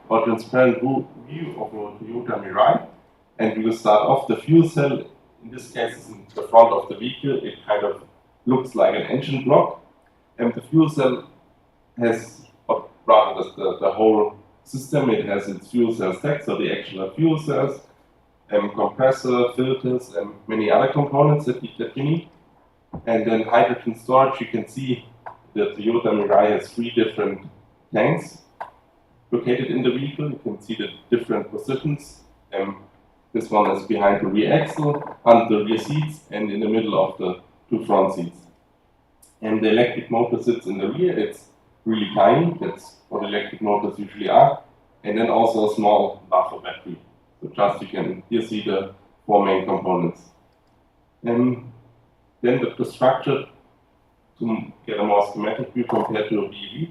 or transparent view of a Toyota Mirai. And we will start off. The fuel cell, in this case, is in the front of the vehicle. It kind of looks like an engine block. And the fuel cell has, or rather the whole system, it has its fuel cell stack, so the actual fuel cells, compressor, filters, and many other components that you need. And then hydrogen storage, you can see the Toyota Mirai has 3 different tanks located in the vehicle. You can see the different positions. This one is behind the rear axle, under the rear seats, and in the middle of the 2 front seats. And the electric motor sits in the rear. It's really tiny. That's what electric motors usually are. And then also a small buffer battery. So just you can here see the 4 main components. Then the structure, to get a more schematic view compared to a BEV,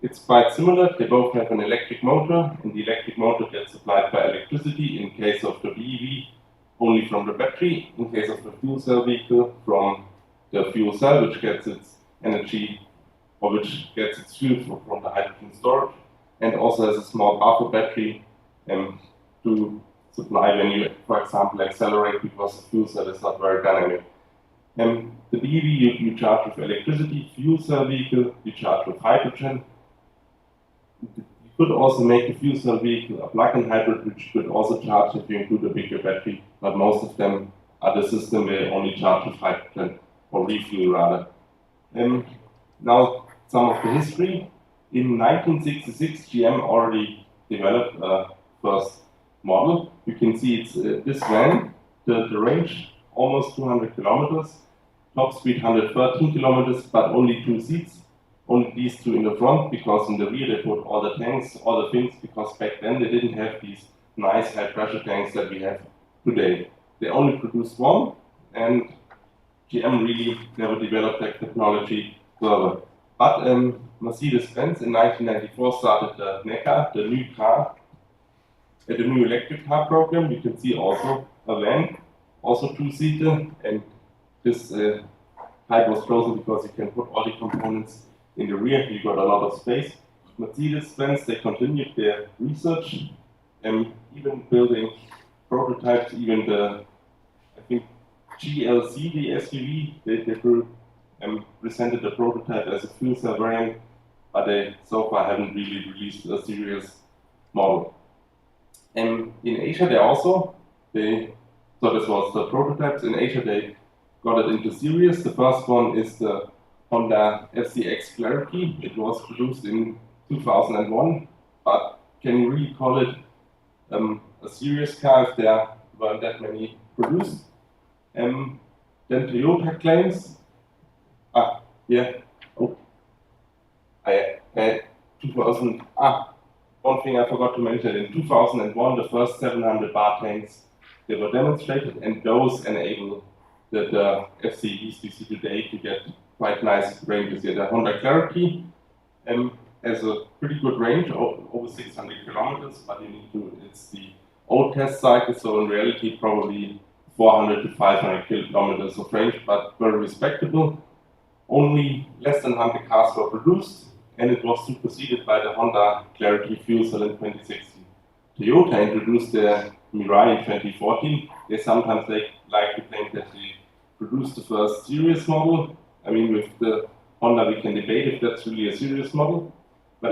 it's quite similar. They both have an electric motor, and the electric motor gets supplied by electricity in case of the BEV, only from the battery. In case of the fuel cell vehicle, from the fuel cell, which gets its energy, or which gets its fuel from the hydrogen storage, and also has a small buffer battery to supply when you, for example, accelerate, because the fuel cell is not very dynamic. The BEV you charge with electricity, fuel cell vehicle you charge with hydrogen. You could also make the fuel cell vehicle a plug-in hybrid, which you could also charge if you include a bigger battery, but most of them are the system where you only charge with hydrogen, or refuel rather. Now, some of the history. In 1966, GM already developed a first model. You can see it's this van, the range almost 200 kilometers, top speed 113 kilometers, but only 2 seats, only these 2 in the front, because in the rear they put all the tanks, all the things, because back then they didn't have these nice high pressure tanks that we have today. They only produced 1, and GM really never developed that technology further. But Mercedes-Benz in 1994 started the NECA, the new car, the new electric car program. You can see also a van, also 2-seater, and this height was chosen because you can put all the components in the rear. You got a lot of space. Mercedes-Benz, they continued their research, even building prototypes. Even the, I think, GLC, the SUV, they presented the prototype as a fuel cell variant, but they so far haven't really released a serious model. In Asia, so this was the prototypes. In Asia, they got it into series. The first one is the Honda FCX Clarity. It was produced in 2001, but can you really call it a serious car if there weren't that many produced? Then Toyota claims, one thing I forgot to mention, in 2001, the first 700 bar tanks, they were demonstrated, and those enable the FCEVs we see today to get quite nice ranges here. The Honda Clarity has a pretty good range, over 600 kilometers, but you need to, it's the old test cycle, so in reality probably 400 to 500 kilometers of range, but very respectable. Only less than 100 cars were produced, and it was superseded by the Honda Clarity fuel cell in 2016. Toyota introduced their Mirai in 2014. They sometimes like to claim that they produced the first serious model. I mean, with the Honda we can debate if that's really a serious model,